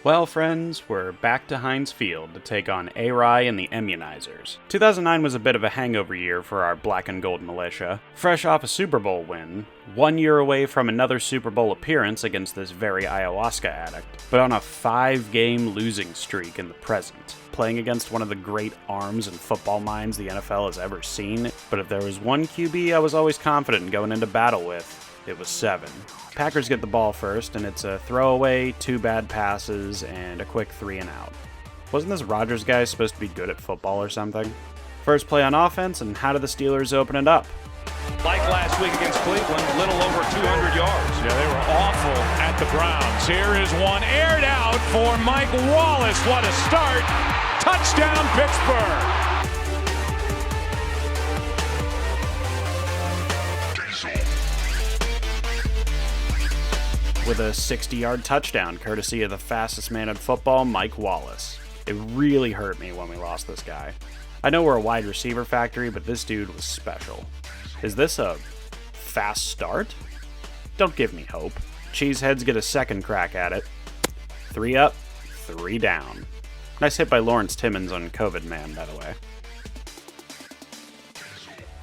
Well, friends, we're back to Heinz Field to take on A-Rye and the Immunizers. 2009 was a bit of a hangover year for our black and gold militia. Fresh off a Super Bowl win, 1 year away from another Super Bowl appearance against this very ayahuasca addict, but on a 5-game losing streak in the present. Playing against one of the great arms and football minds the NFL has ever seen, but if there was one QB I was always confident in going into battle with, it was 7. Packers get the ball first, and it's a throwaway, 2 bad passes, and a quick 3 and out. Wasn't this Rodgers guy supposed to be good at football or something? First play on offense, and how do the Steelers open it up? Like last week against Cleveland, little over 200 yards. Yeah, they were awful at the Browns. Here is one aired out for Mike Wallace. What a start. Touchdown, Pittsburgh. With a 60-yard touchdown, courtesy of the fastest man in football, Mike Wallace. It really hurt me when we lost this guy. I know we're a wide receiver factory, but this dude was special. Is this a fast start? Don't give me hope. Cheeseheads get a second crack at it. 3 up, 3 down. Nice hit by Lawrence Timmons on COVID Man, by the way.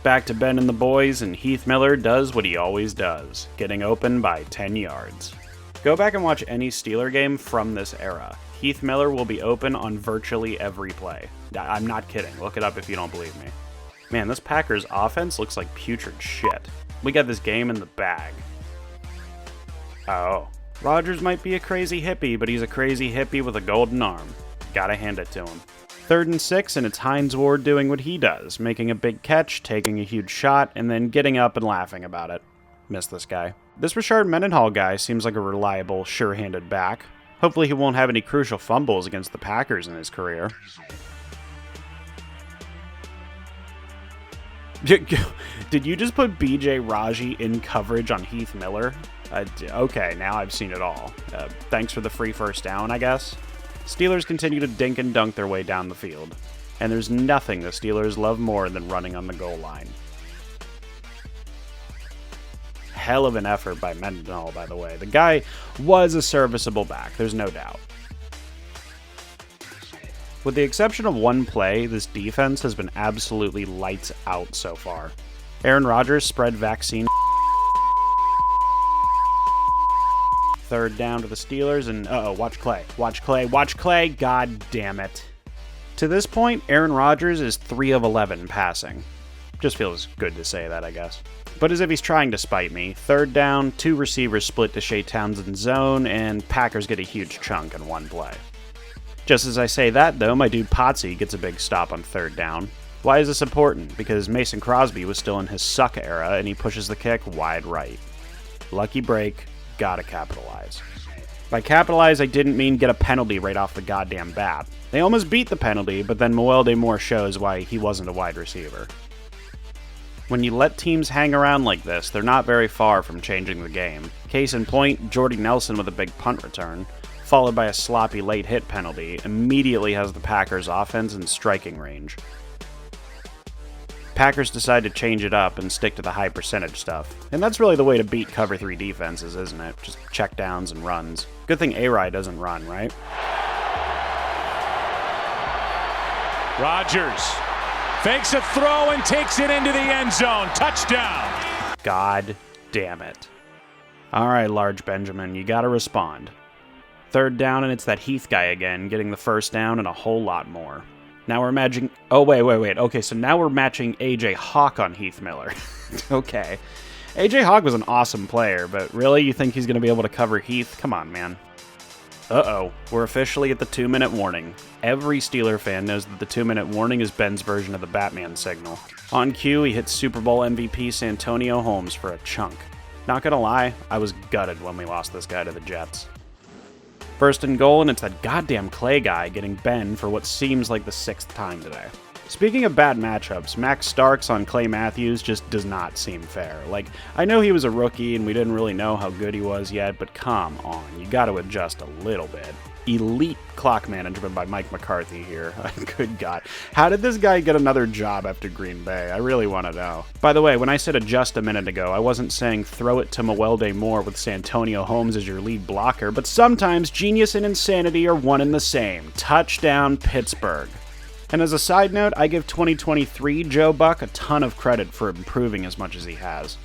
Back to Ben and the boys, and Heath Miller does what he always does, getting open by 10 yards. Go back and watch any Steeler game from this era. Heath Miller will be open on virtually every play. I'm not kidding. Look it up if you don't believe me. Man, this Packers offense looks like putrid shit. We got this game in the bag. Oh. Rodgers might be a crazy hippie, but he's a crazy hippie with a golden arm. Gotta hand it to him. 3rd and 6, and it's Hines Ward doing what he does, making a big catch, taking a huge shot, and then getting up and laughing about it. Miss this guy. This Rashard Mendenhall guy seems like a reliable, sure-handed back. Hopefully he won't have any crucial fumbles against the Packers in his career. Did you just put B.J. Raji in coverage on Heath Miller? Okay, now I've seen it all. Thanks for the free first down, I guess. Steelers continue to dink and dunk their way down the field, and there's nothing the Steelers love more than running on the goal line. Hell of an effort by Mendenhall, by the way. The guy was a serviceable back, there's no doubt. With the exception of one play, this defense has been absolutely lights out so far. Aaron Rodgers spread vaccine 3rd down to the Steelers, and watch Clay. Watch Clay. Watch Clay. God damn it. To this point, Aaron Rodgers is 3 of 11 passing. Just feels good to say that, I guess. But as if he's trying to spite me, 3rd down, 2 receivers split to Shea Townsend's zone, and Packers get a huge chunk in one play. Just as I say that, though, my dude Potsy gets a big stop on 3rd down. Why is this important? Because Mason Crosby was still in his suck era, and he pushes the kick wide right. Lucky break. Gotta capitalize. By capitalize, I didn't mean get a penalty right off the goddamn bat. They almost beat the penalty, but then Moelde Moore shows why he wasn't a wide receiver. When you let teams hang around like this, they're not very far from changing the game. Case in point, Jordy Nelson with a big punt return, followed by a sloppy late hit penalty, immediately has the Packers' offense in striking range. Packers decide to change it up and stick to the high percentage stuff. And that's really the way to beat cover 3 defenses, isn't it? Just check downs and runs. Good thing A-Rye doesn't run, right? Rodgers fakes a throw and takes it into the end zone. Touchdown. God damn it. All right, Large Benjamin, you gotta respond. 3rd down, and it's that Heath guy again, getting the first down and a whole lot more. Now we're matching... Oh, wait. Okay, so now we're matching A.J. Hawk on Heath Miller. Okay. A.J. Hawk was an awesome player, but really, you think he's going to be able to cover Heath? Come on, man. Uh-oh. We're officially at the 2-minute warning. Every Steeler fan knows that the 2-minute warning is Ben's version of the Batman signal. On cue, he hits Super Bowl MVP Santonio Holmes for a chunk. Not gonna lie, I was gutted when we lost this guy to the Jets. 1st and goal, and it's that goddamn Clay guy getting Ben for what seems like the 6th time today. Speaking of bad matchups, Max Starks on Clay Matthews just does not seem fair. Like, I know he was a rookie and we didn't really know how good he was yet, but come on, you gotta adjust a little bit. Elite clock management by Mike McCarthy here. Good God. How did this guy get another job after Green Bay? I really want to know. By the way, when I said adjust a minute ago, I wasn't saying throw it to Mewelde Moore with Santonio Holmes as your lead blocker, but sometimes genius and insanity are one and the same. Touchdown, Pittsburgh. And as a side note, I give 2023 Joe Buck a ton of credit for improving as much as he has.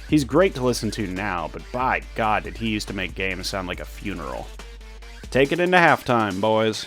He's great to listen to now, but by God did he used to make games sound like a funeral. Take it into halftime, boys.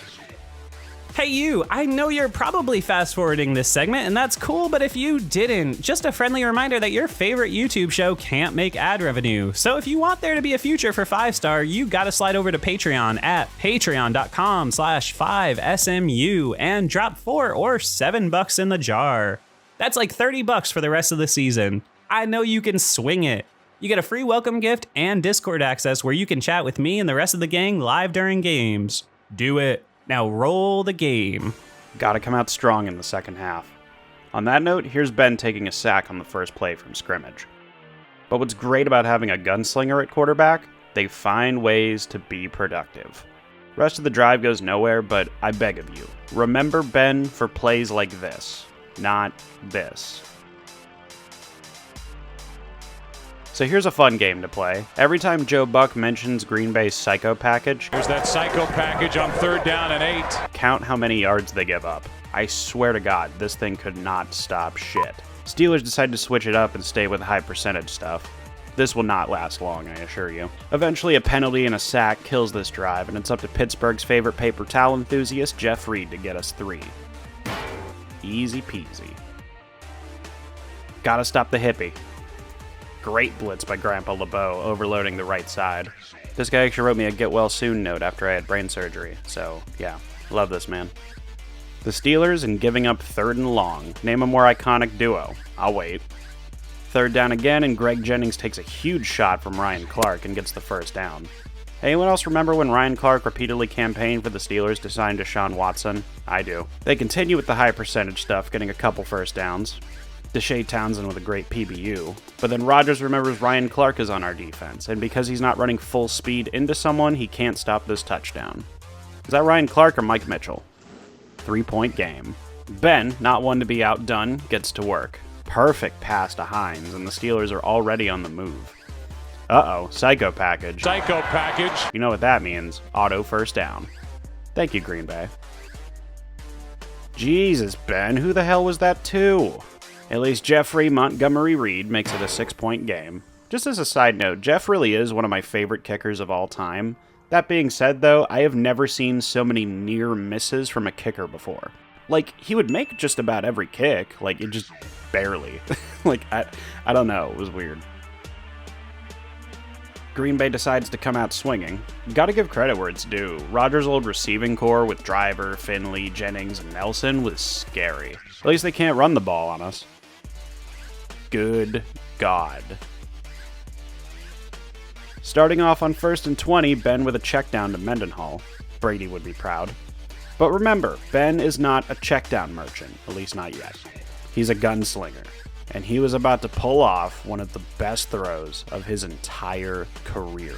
Hey you, I know you're probably fast forwarding this segment, and that's cool, but if you didn't, just a friendly reminder that your favorite YouTube show can't make ad revenue. So if you want there to be a future for 5-Star, you gotta slide over to Patreon at patreon.com/5SMU and drop $4 or $7 in the jar. That's like $30 for the rest of the season. I know you can swing it. You get a free welcome gift and Discord access where you can chat with me and the rest of the gang live during games. Do it. Now roll the game. Gotta come out strong in the second half. On that note, here's Ben taking a sack on the first play from scrimmage. But what's great about having a gunslinger at quarterback? They find ways to be productive. Rest of the drive goes nowhere, but I beg of you, remember Ben for plays like this, not this. So here's a fun game to play. Every time Joe Buck mentions Green Bay's psycho package, Here's that psycho package on 3rd down and 8. count how many yards they give up. I swear to God, this thing could not stop shit. Steelers decide to switch it up and stay with high percentage stuff. This will not last long, I assure you. Eventually, a penalty and a sack kills this drive, and it's up to Pittsburgh's favorite paper towel enthusiast, Jeff Reed, to get us 3. Easy peasy. Gotta stop the hippie. Great blitz by Grandpa LeBeau, overloading the right side. This guy actually wrote me a get well soon note after I had brain surgery, so yeah, love this man. The Steelers and giving up 3rd and long. Name a more iconic duo. I'll wait. 3rd down again, and Greg Jennings takes a huge shot from Ryan Clark and gets the first down. Anyone else remember when Ryan Clark repeatedly campaigned for the Steelers to sign Deshaun Watson? I do. They continue with the high percentage stuff, getting a couple first downs. Deshae Townsend with a great PBU. But then Rodgers remembers Ryan Clark is on our defense, and because he's not running full speed into someone, he can't stop this touchdown. Is that Ryan Clark or Mike Mitchell? 3-point game. Ben, not one to be outdone, gets to work. Perfect pass to Hines, and the Steelers are already on the move. Uh-oh, psycho package. Psycho package. You know what that means. Auto first down. Thank you, Green Bay. Jesus, Ben, who the hell was that to? At least Jeffrey Montgomery Reed makes it a 6-point game. Just as a side note, Jeff really is one of my favorite kickers of all time. That being said, though, I have never seen so many near misses from a kicker before. Like, he would make just about every kick. Like, it just barely. Like, I don't know. It was weird. Green Bay decides to come out swinging. Gotta give credit where it's due. Rodgers' old receiving core with Driver, Finley, Jennings, and Nelson was scary. At least they can't run the ball on us. Good God. Starting off on 1st and 20, Ben with a check down to Mendenhall. Brady would be proud. But remember, Ben is not a check down merchant, at least not yet. He's a gunslinger, and he was about to pull off one of the best throws of his entire career.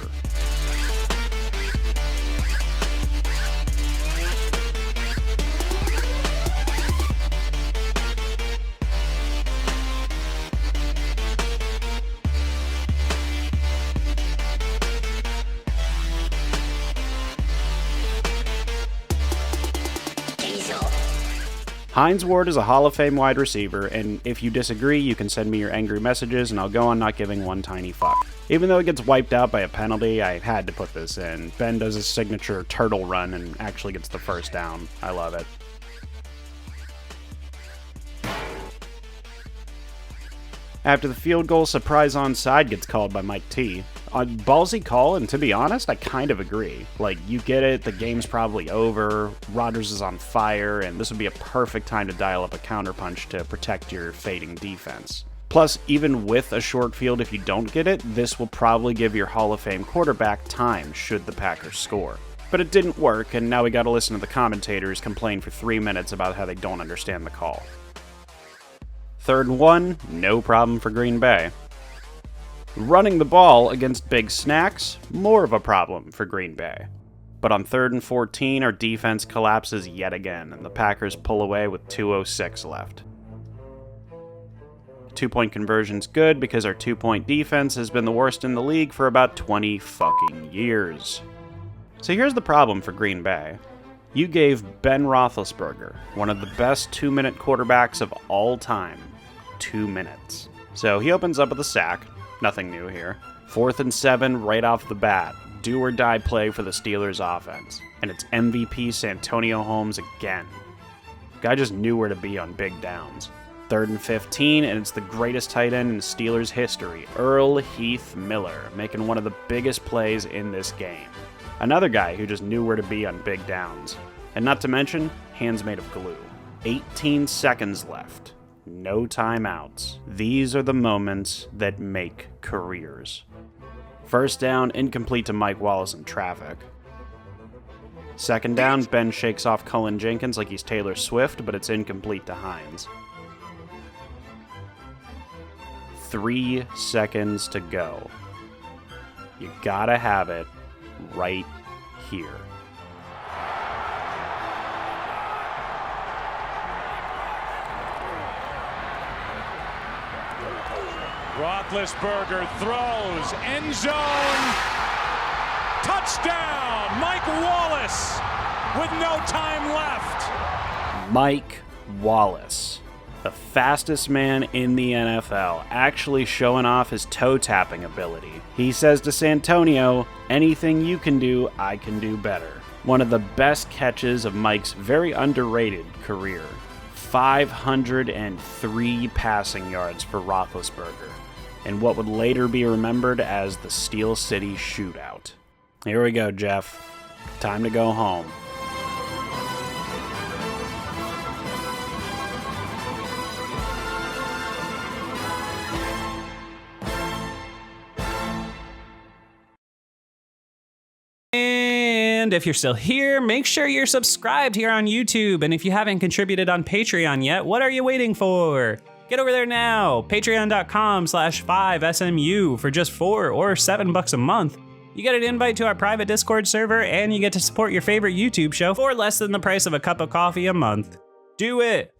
Hines Ward is a Hall of Fame wide receiver, and if you disagree, you can send me your angry messages, and I'll go on not giving one tiny fuck. Even though it gets wiped out by a penalty, I had to put this in. Ben does his signature turtle run and actually gets the first down. I love it. After the field goal, surprise onside gets called by Mike T. A ballsy call, and to be honest, I kind of agree. Like, you get it, the game's probably over, Rodgers is on fire, and this would be a perfect time to dial up a counterpunch to protect your fading defense. Plus, even with a short field, if you don't get it, this will probably give your Hall of Fame quarterback time should the Packers score. But it didn't work, and now we gotta listen to the commentators complain for 3 minutes about how they don't understand the call. 3rd and 1, no problem for Green Bay. Running the ball against Big Snacks, more of a problem for Green Bay. But on 3rd and 14, our defense collapses yet again, and the Packers pull away with 2:06 left. 2-point conversion's good because our 2-point defense has been the worst in the league for about 20 fucking years. So here's the problem for Green Bay. You gave Ben Roethlisberger, one of the best 2-minute quarterbacks of all time, 2 minutes. So he opens up with a sack, nothing new here. 4th and 7 right off the bat. Do or die play for the Steelers offense. And it's MVP Santonio Holmes again. Guy just knew where to be on big downs. 3rd and 15, and it's the greatest tight end in Steelers history, Earl Heath Miller, making one of the biggest plays in this game. Another guy who just knew where to be on big downs. And not to mention, hands made of glue. 18 seconds left. No timeouts. These are the moments that make careers. 1st down, incomplete to Mike Wallace in traffic. 2nd down, Ben shakes off Cullen Jenkins like he's Taylor Swift, but it's incomplete to Hines. 3 seconds to go. You gotta have it right here. Roethlisberger throws, end zone, touchdown, Mike Wallace with no time left. Mike Wallace, the fastest man in the NFL, actually showing off his toe-tapping ability. He says to Santonio, anything you can do, I can do better. One of the best catches of Mike's very underrated career. 503 passing yards for Roethlisberger, in what would later be remembered as the Steel City Shootout. Here we go, Jeff. Time to go home. And if you're still here, make sure you're subscribed here on YouTube. And if you haven't contributed on Patreon yet, what are you waiting for? Get over there now. Patreon.com/5SMU for just $4 or $7 a month. You get an invite to our private Discord server, and you get to support your favorite YouTube show for less than the price of a cup of coffee a month. Do it.